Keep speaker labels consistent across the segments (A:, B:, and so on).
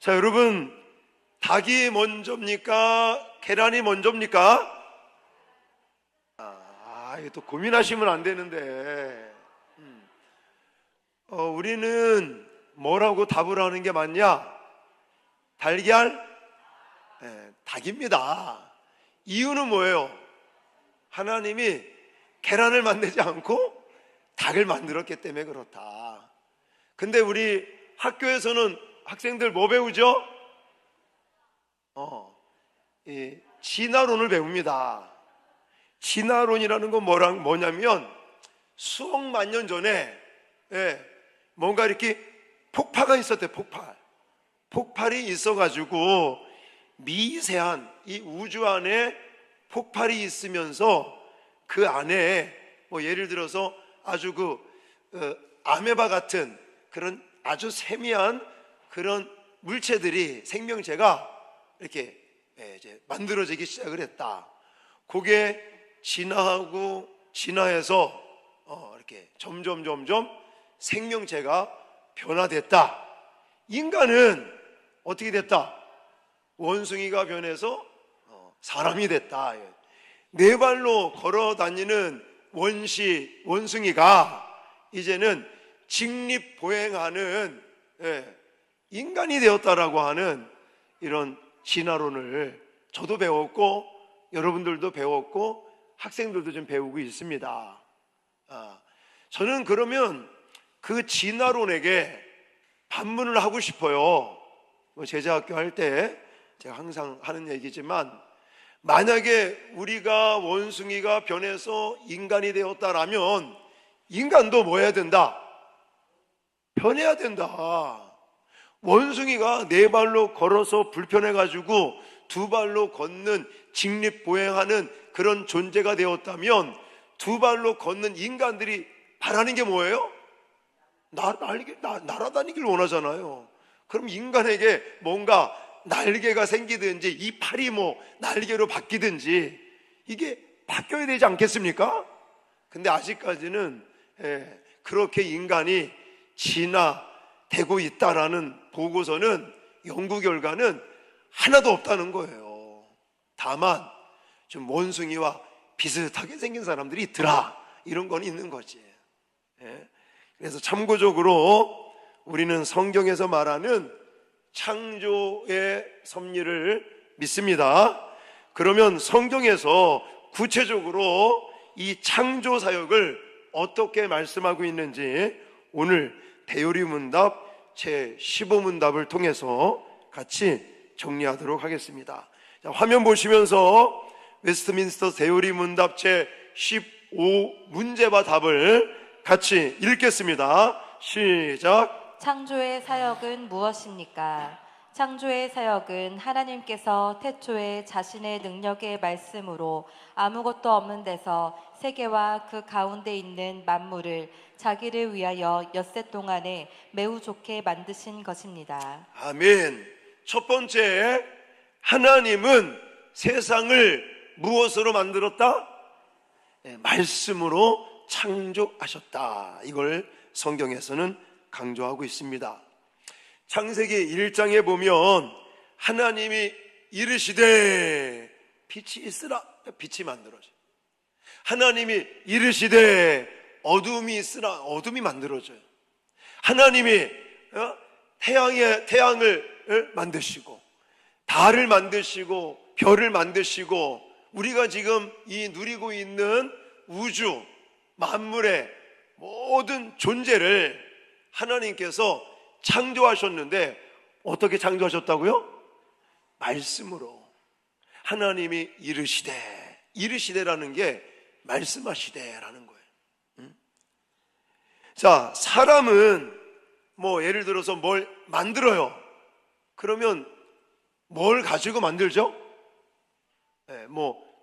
A: 자, 여러분, 닭이 먼저입니까? 계란이 먼저입니까? 이거 또 고민하시면 안 되는데, 우리는 뭐라고 답을 하는 게 맞냐? 달걀? 닭입니다. 이유는 뭐예요? 하나님이 계란을 만들지 않고 닭을 만들었기 때문에 그렇다. 근데 우리 학교에서는 학생들 뭐 배우죠? 이 진화론을 배웁니다. 진화론이라는 건 뭐냐면 수억만 년 전에 뭔가 이렇게 폭파가 있었대요. 폭발이 있어가지고 미세한 이 우주 안에 폭발이 있으면서 그 안에 뭐 예를 들어서 아주 아메바 같은 그런 아주 세미한 그런 물체들이, 생명체가 이렇게 이제 만들어지기 시작을 했다. 그게 진화해서 이렇게 점점 생명체가 변화됐다. 인간은 어떻게 됐다? 원숭이가 변해서 사람이 됐다. 네 발로 걸어 다니는 원숭이가 이제는 직립보행하는 인간이 되었다라고 하는 이런 진화론을 저도 배웠고 여러분들도 배웠고 학생들도 좀 배우고 있습니다. 저는 그러면 그 진화론에게 반문을 하고 싶어요. 제자학교 할 때 제가 항상 하는 얘기지만, 만약에 우리가 원숭이가 변해서 인간이 되었다라면 인간도 뭐 해야 된다? 변해야 된다. 원숭이가 네 발로 걸어서 불편해가지고 두 발로 걷는 직립보행하는 그런 존재가 되었다면 두 발로 걷는 인간들이 바라는 게 뭐예요? 날아다니길 원하잖아요. 그럼 인간에게 뭔가 날개가 생기든지 이 팔이 날개로 바뀌든지 이게 바뀌어야 되지 않겠습니까? 근데 아직까지는 그렇게 인간이 진화되고 있다라는 보고서는, 연구 결과는 하나도 없다는 거예요. 다만 좀 원숭이와 비슷하게 생긴 사람들이 있더라, 이런 건 있는 거지. 그래서 참고적으로 우리는 성경에서 말하는 창조의 섭리를 믿습니다. 그러면 성경에서 구체적으로 이 창조 사역을 어떻게 말씀하고 있는지 오늘 대요리문답 제15문답을 통해서 같이 정리하도록 하겠습니다. 자, 화면 보시면서 웨스트민스터 대요리문답 제15문제와 답을 같이 읽겠습니다. 시작.
B: 창조의 사역은 무엇입니까? 창조의 사역은 하나님께서 태초에 자신의 능력의 말씀으로 아무것도 없는 데서 세계와 그 가운데 있는 만물을 자기를 위하여 엿새 동안에 매우 좋게 만드신 것입니다.
A: 아멘. 첫 번째, 하나님은 세상을 무엇으로 만들었다? 말씀으로 창조하셨다. 이걸 성경에서는 강조하고 있습니다. 창세기 1장에 보면 하나님이 이르시되 빛이 있으라, 빛이 만들어져요. 하나님이 이르시되 어둠이 있으라, 어둠이 만들어져요. 하나님이 태양을 만드시고 달을 만드시고 별을 만드시고 우리가 지금 이 누리고 있는 우주 만물의 모든 존재를 하나님께서 창조하셨는데 어떻게 창조하셨다고요? 말씀으로. 하나님이 이르시되라는 게 말씀하시되라는 거예요. 자, 사람은 예를 들어서 뭘 만들어요. 그러면 뭘 가지고 만들죠?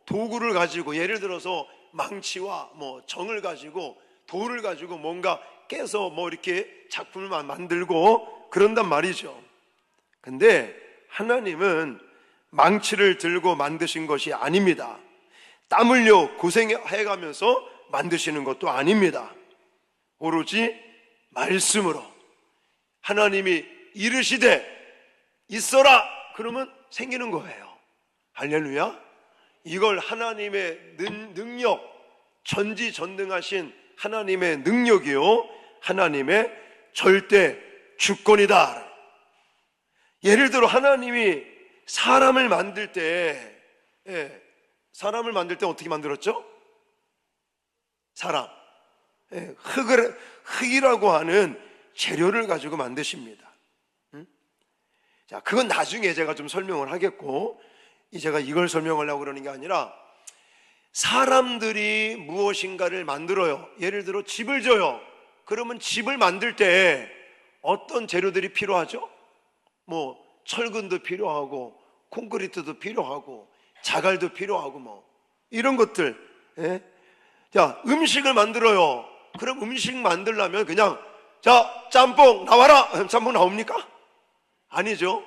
A: 도구를 가지고, 예를 들어서 망치와 정을 가지고, 돌을 가지고 뭔가 깨서 이렇게 작품을 만들고 그런단 말이죠. 근데 하나님은 망치를 들고 만드신 것이 아닙니다. 땀 흘려 고생해가면서 만드시는 것도 아닙니다. 오로지 말씀으로 하나님이 이르시되 있어라 그러면 생기는 거예요. 할렐루야. 이걸 하나님의 능력, 전지전능하신 하나님의 능력이요, 하나님의 절대 주권이다. 예를 들어 하나님이 사람을 만들 때, 사람을 만들 때 어떻게 만들었죠? 사람, 흙이라고 하는 재료를 가지고 만드십니다. 자, 그건 나중에 제가 좀 설명을 하겠고, 제가 이걸 설명하려고 그러는 게 아니라, 사람들이 무엇인가를 만들어요. 예를 들어 집을 져요. 그러면 집을 만들 때 어떤 재료들이 필요하죠? 뭐 철근도 필요하고 콘크리트도 필요하고 자갈도 필요하고 뭐 이런 것들. 자, 음식을 만들어요. 그럼 음식 만들려면 그냥 자, 짬뽕 나와라. 짬뽕 나옵니까? 아니죠.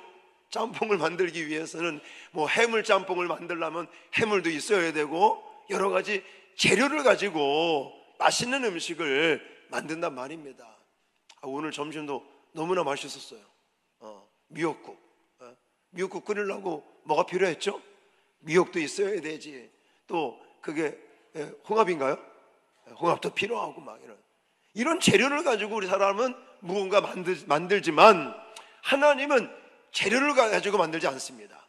A: 짬뽕을 만들기 위해서는 뭐 해물 짬뽕을 만들려면 해물도 있어야 되고 여러 가지 재료를 가지고 맛있는 음식을 만든단 말입니다. 오늘 점심도 너무나 맛있었어요. 미역국. 미역국 끓이려고 뭐가 필요했죠? 미역도 있어야 되지. 또 그게 홍합인가요? 홍합도 필요하고 막 이런 재료를 가지고 우리 사람은 무언가 만들지만 하나님은 재료를 가지고 만들지 않습니다.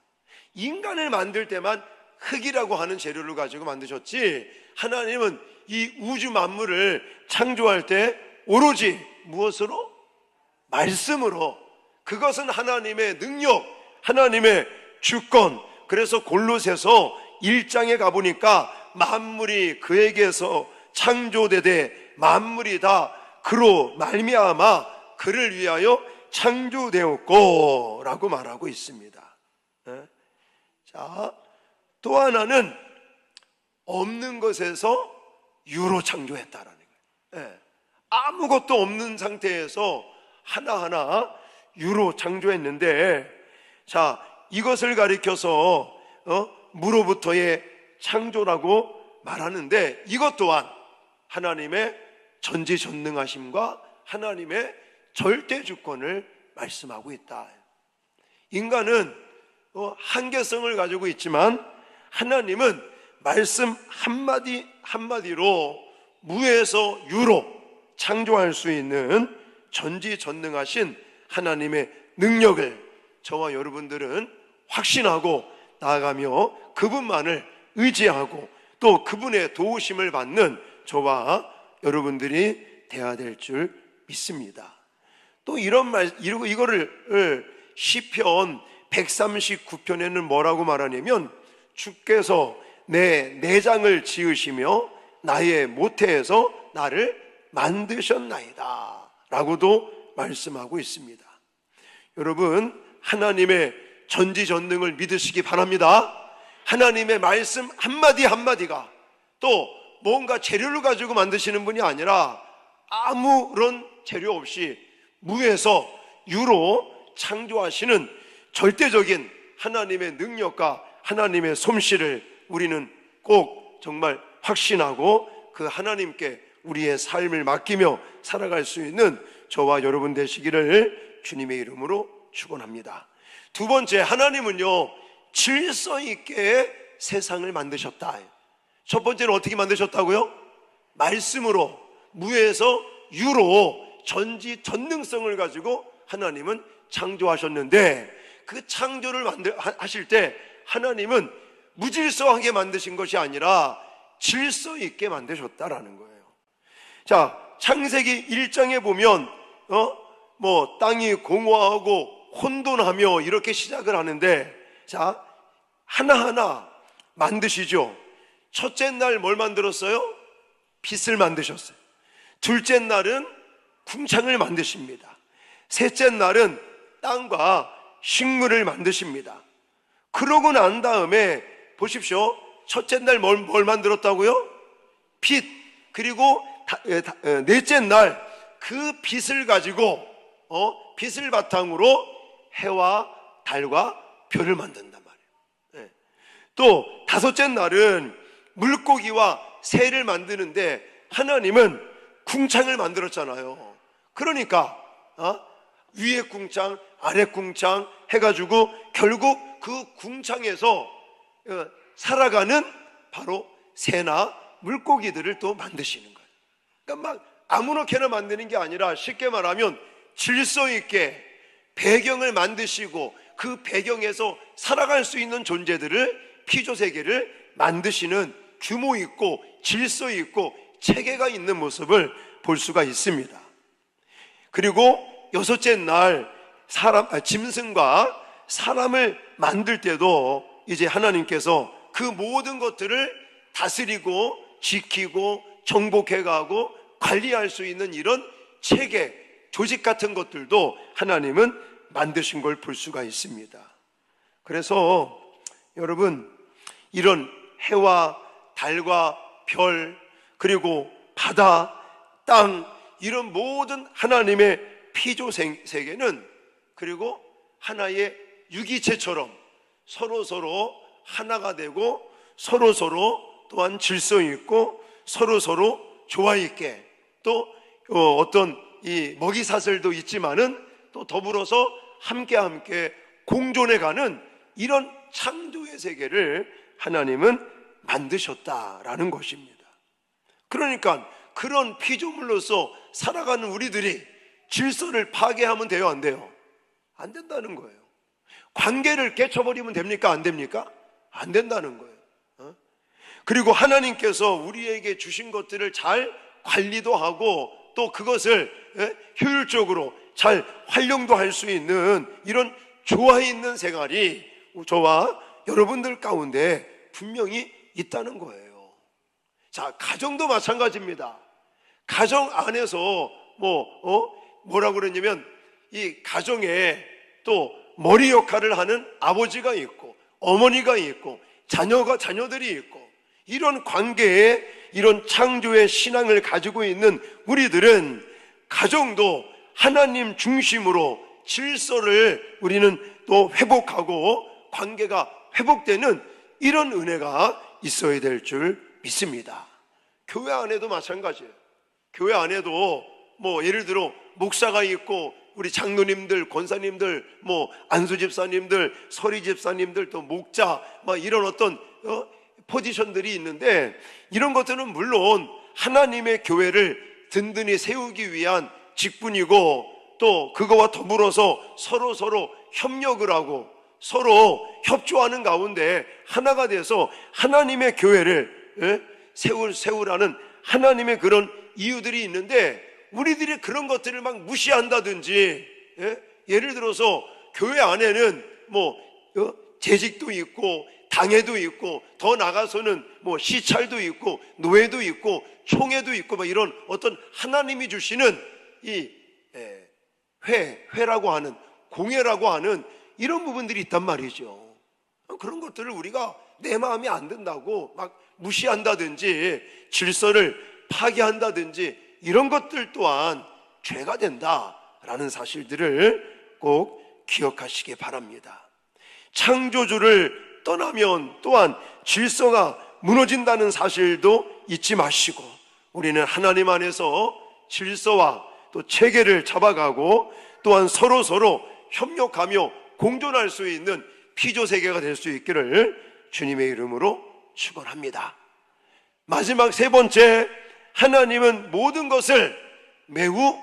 A: 인간을 만들 때만 흙이라고 하는 재료를 가지고 만드셨지, 하나님은 이 우주 만물을 창조할 때 오로지 무엇으로? 말씀으로. 그것은 하나님의 능력, 하나님의 주권. 그래서 골로새서 1장에 가보니까 만물이 그에게서 창조되되 만물이 다 그로 말미암아 그를 위하여 창조되었고 라고 말하고 있습니다. 자, 또 하나는 없는 것에서 유로 창조했다라는 거예요. 아무것도 없는 상태에서 하나하나 유로 창조했는데, 자, 이것을 가리켜서 무로부터의 창조라고 말하는데, 이것 또한 하나님의 전지전능하심과 하나님의 절대 주권을 말씀하고 있다. 인간은 한계성을 가지고 있지만 하나님은 말씀 한마디 한마디로 무에서 유로 창조할 수 있는 전지전능하신 하나님의 능력을 저와 여러분들은 확신하고 나아가며 그분만을 의지하고 또 그분의 도우심을 받는 저와 여러분들이 되어야 될 줄 믿습니다. 또 이거를 시편 139편에는 뭐라고 말하냐면, 주께서 내 내장을 지으시며 나의 모태에서 나를 만드셨나이다 라고도 말씀하고 있습니다. 여러분, 하나님의 전지전능을 믿으시기 바랍니다. 하나님의 말씀 한마디 한마디가 또 뭔가 재료를 가지고 만드시는 분이 아니라 아무런 재료 없이 무에서 유로 창조하시는 절대적인 하나님의 능력과 하나님의 솜씨를 우리는 꼭 정말 확신하고 그 하나님께 우리의 삶을 맡기며 살아갈 수 있는 저와 여러분 되시기를 주님의 이름으로 축원합니다. 두 번째, 하나님은요 질서 있게 세상을 만드셨다. 첫 번째는 어떻게 만드셨다고요? 말씀으로, 무에서 유로 전지전능성을 가지고 하나님은 창조하셨는데, 그 창조를 하실 때 하나님은 무질서하게 만드신 것이 아니라 질서 있게 만드셨다라는 거예요. 자, 창세기 1장에 보면 뭐 땅이 공허하고 혼돈하며 이렇게 시작을 하는데, 자, 하나하나 만드시죠. 첫째 날 뭘 만들었어요? 빛을 만드셨어요. 둘째 날은 궁창을 만드십니다. 셋째 날은 땅과 식물을 만드십니다. 그러고 난 다음에 보십시오. 첫째 날 뭘 만들었다고요? 빛. 그리고 넷째 날 그 빛을 가지고 빛을 바탕으로 해와 달과 별을 만든단 말이에요. 또 다섯째 날은 물고기와 새를 만드는데 하나님은 궁창을 만들었잖아요. 그러니까 위에 궁창, 아랫궁창 해가지고 결국 그 궁창에서 살아가는 바로 새나 물고기들을 또 만드시는 거예요. 그러니까 막 아무렇게나 만드는 게 아니라 쉽게 말하면 질서 있게 배경을 만드시고 그 배경에서 살아갈 수 있는 존재들을, 피조세계를 만드시는 규모 있고 질서 있고 체계가 있는 모습을 볼 수가 있습니다. 그리고 여섯째 날 짐승과 사람을 만들 때도 이제 하나님께서 그 모든 것들을 다스리고 지키고 정복해가고 관리할 수 있는 이런 체계, 조직 같은 것들도 하나님은 만드신 걸 볼 수가 있습니다. 그래서 여러분, 이런 해와 달과 별, 그리고 바다, 땅, 이런 모든 하나님의 피조 세계는 그리고 하나의 유기체처럼 서로 하나가 되고 서로 또한 질서 있고 서로 조화 있게 또 어떤 이 먹이사슬도 있지만은 또 더불어서 함께 공존해가는 이런 창조의 세계를 하나님은 만드셨다라는 것입니다. 그러니까 그런 피조물로서 살아가는 우리들이 질서를 파괴하면 돼요, 안 돼요? 안 된다는 거예요. 관계를 깨쳐버리면 됩니까? 안 됩니까? 안 된다는 거예요. 그리고 하나님께서 우리에게 주신 것들을 잘 관리도 하고 또 그것을 효율적으로 잘 활용도 할 수 있는 이런 조화 있는 생활이 저와 여러분들 가운데 분명히 있다는 거예요. 자, 가정도 마찬가지입니다. 가정 안에서 뭐라고 그러냐면 이 가정에 또 머리 역할을 하는 아버지가 있고 어머니가 있고 자녀들이 있고 이런 관계에 이런 창조의 신앙을 가지고 있는 우리들은 가정도 하나님 중심으로 질서를 우리는 또 회복하고 관계가 회복되는 이런 은혜가 있어야 될 줄 믿습니다. 교회 안에도 마찬가지예요. 교회 안에도 예를 들어 목사가 있고 우리 장로님들, 권사님들, 안수 집사님들, 서리 집사님들, 또 목자, 이런 어떤 포지션들이 있는데 이런 것들은 물론 하나님의 교회를 든든히 세우기 위한 직분이고 또 그거와 더불어서 서로 협력을 하고 서로 협조하는 가운데 하나가 돼서 하나님의 교회를 세우라는 하나님의 그런 이유들이 있는데 우리들이 그런 것들을 막 무시한다든지 예를 들어서 교회 안에는 재직도 있고 당회도 있고 더 나가서는 시찰도 있고 노회도 있고 총회도 있고 이런 어떤 하나님이 주시는 이 회라고 하는 공회라고 하는 이런 부분들이 있단 말이죠. 그런 것들을 우리가 내 마음에 안 든다고 막 무시한다든지 질서를 파괴한다든지 이런 것들 또한 죄가 된다라는 사실들을 꼭 기억하시기 바랍니다. 창조주를 떠나면 또한 질서가 무너진다는 사실도 잊지 마시고 우리는 하나님 안에서 질서와 또 체계를 잡아가고 또한 서로 협력하며 공존할 수 있는 피조세계가 될 수 있기를 주님의 이름으로 축원합니다. 마지막 세 번째, 하나님은 모든 것을 매우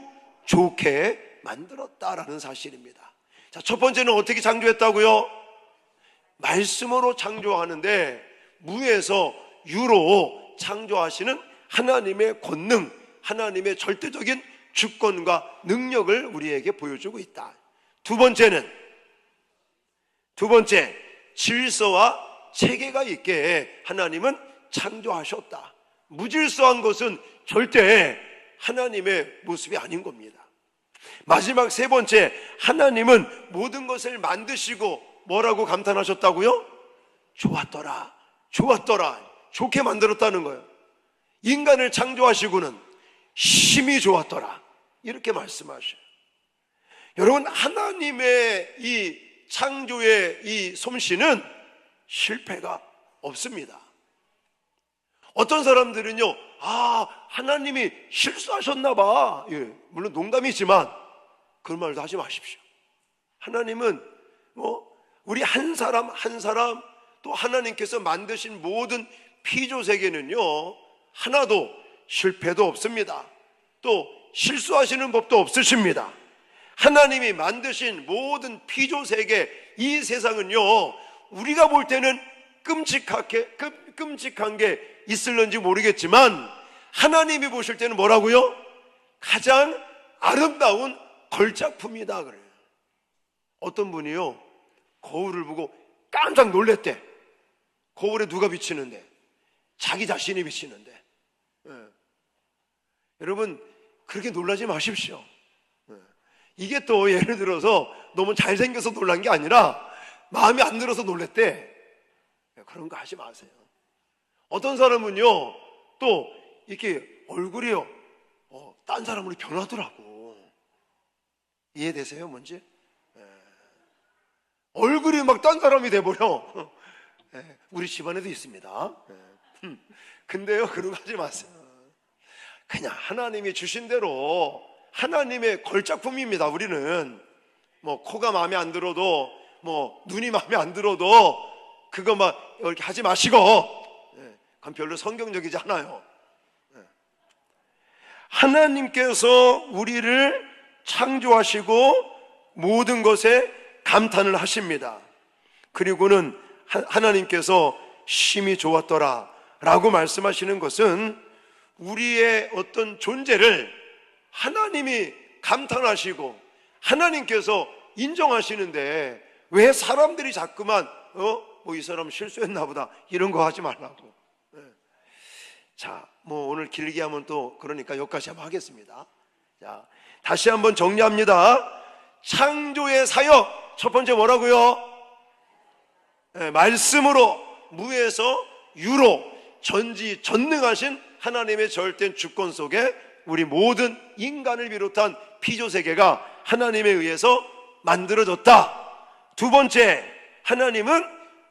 A: 좋게 만들었다라는 사실입니다. 자, 첫 번째는 어떻게 창조했다고요? 말씀으로 창조하는데 무에서 유로 창조하시는 하나님의 권능, 하나님의 절대적인 주권과 능력을 우리에게 보여주고 있다. 두 번째, 질서와 체계가 있게 하나님은 창조하셨다. 무질서한 것은 절대 하나님의 모습이 아닌 겁니다. 마지막 세 번째, 하나님은 모든 것을 만드시고 뭐라고 감탄하셨다고요? 좋았더라. 좋게 만들었다는 거예요. 인간을 창조하시고는 심히 좋았더라. 이렇게 말씀하셔요. 여러분, 하나님의 이 창조의 이 솜씨는 실패가 없습니다. 어떤 사람들은요, 하나님이 실수하셨나 봐. 물론 농담이지만 그런 말도 하지 마십시오. 하나님은 우리 한 사람 한 사람, 또 하나님께서 만드신 모든 피조 세계는요, 하나도 실패도 없습니다. 또 실수하시는 법도 없으십니다. 하나님이 만드신 모든 피조 세계, 이 세상은요, 우리가 볼 때는 끔찍한 게 있을는지 모르겠지만 하나님이 보실 때는 뭐라고요? 가장 아름다운 걸작품이다 그래요. 어떤 분이요, 거울을 보고 깜짝 놀랬대. 거울에 누가 비치는데? 자기 자신이 비치는데. 여러분, 그렇게 놀라지 마십시오. 이게 또 예를 들어서 너무 잘생겨서 놀란 게 아니라 마음에 안 들어서 놀랬대. 그런 거 하지 마세요. 어떤 사람은요, 또 이렇게 얼굴이요, 딴 사람으로 변하더라고. 이해되세요, 뭔지? 얼굴이 막 딴 사람이 돼버려. 우리 집안에도 있습니다. 근데요, 그런 거 하지 마세요. 그냥 하나님이 주신 대로 하나님의 걸작품입니다. 우리는 뭐 코가 마음에 안 들어도, 뭐 눈이 마음에 안 들어도 그거 막 이렇게 하지 마시고, 그건 별로 성경적이지 않아요. 하나님께서 우리를 창조하시고 모든 것에 감탄을 하십니다. 그리고는 하나님께서 심히 좋았더라 라고 말씀하시는 것은 우리의 어떤 존재를 하나님이 감탄하시고 하나님께서 인정하시는데, 왜 사람들이 자꾸만 이 사람 실수했나 보다 이런 거 하지 말라고. 자, 뭐 오늘 길게 하면 또 그러니까 여기까지 한번 하겠습니다. 자, 다시 한번 정리합니다. 창조의 사역, 첫 번째 뭐라고요? 말씀으로, 무에서 유로, 전지전능하신 하나님의 절대된 주권 속에 우리 모든 인간을 비롯한 피조세계가 하나님에 의해서 만들어졌다. 두 번째, 하나님은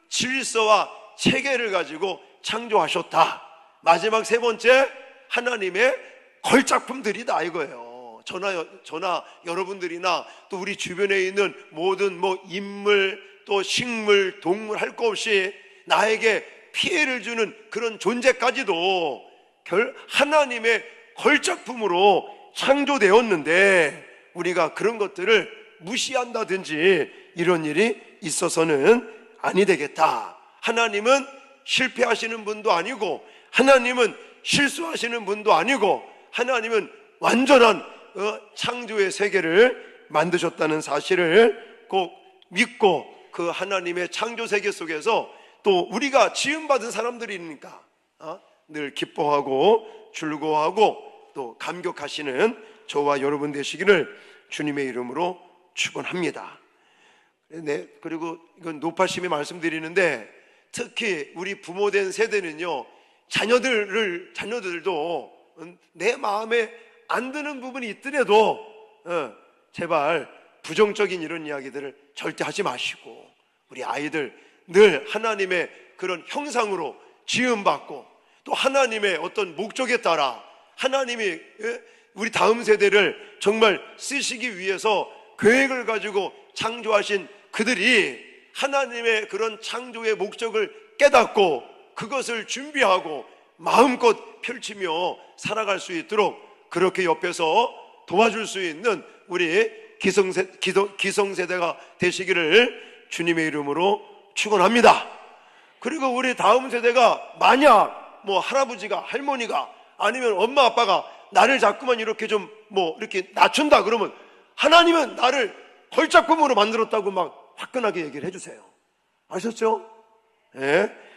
A: 질서와 체계를 가지고 창조하셨다. 마지막 세 번째, 하나님의 걸작품들이다 이거예요. 저나 여러분들이나 또 우리 주변에 있는 모든 인물, 또 식물, 동물 할 거 없이 나에게 피해를 주는 그런 존재까지도 하나님의 걸작품으로 창조되었는데, 우리가 그런 것들을 무시한다든지 이런 일이 있어서는 아니 되겠다. 하나님은 실패하시는 분도 아니고, 하나님은 실수하시는 분도 아니고, 하나님은 완전한 창조의 세계를 만드셨다는 사실을 꼭 믿고, 그 하나님의 창조 세계 속에서 또 우리가 지음받은 사람들이니까 늘 기뻐하고 즐거워하고 또 감격하시는 저와 여러분 되시기를 주님의 이름으로 축원합니다. 네, 그리고 이건 높아심에 말씀드리는데, 특히 우리 부모된 세대는요, 자녀들도 내 마음에 안 드는 부분이 있더라도 제발 부정적인 이런 이야기들을 절대 하지 마시고, 우리 아이들 늘 하나님의 그런 형상으로 지음받고 또 하나님의 어떤 목적에 따라 하나님이 우리 다음 세대를 정말 쓰시기 위해서 계획을 가지고 창조하신 그들이 하나님의 그런 창조의 목적을 깨닫고 그것을 준비하고 마음껏 펼치며 살아갈 수 있도록 그렇게 옆에서 도와줄 수 있는 우리 기성세대가 되시기를 주님의 이름으로 축원합니다. 그리고 우리 다음 세대가 만약 할아버지가, 할머니가, 아니면 엄마 아빠가 나를 자꾸만 이렇게 좀 이렇게 낮춘다 그러면 하나님은 나를 걸작품으로 만들었다고 막 화끈하게 얘기를 해주세요. 아셨죠? 예?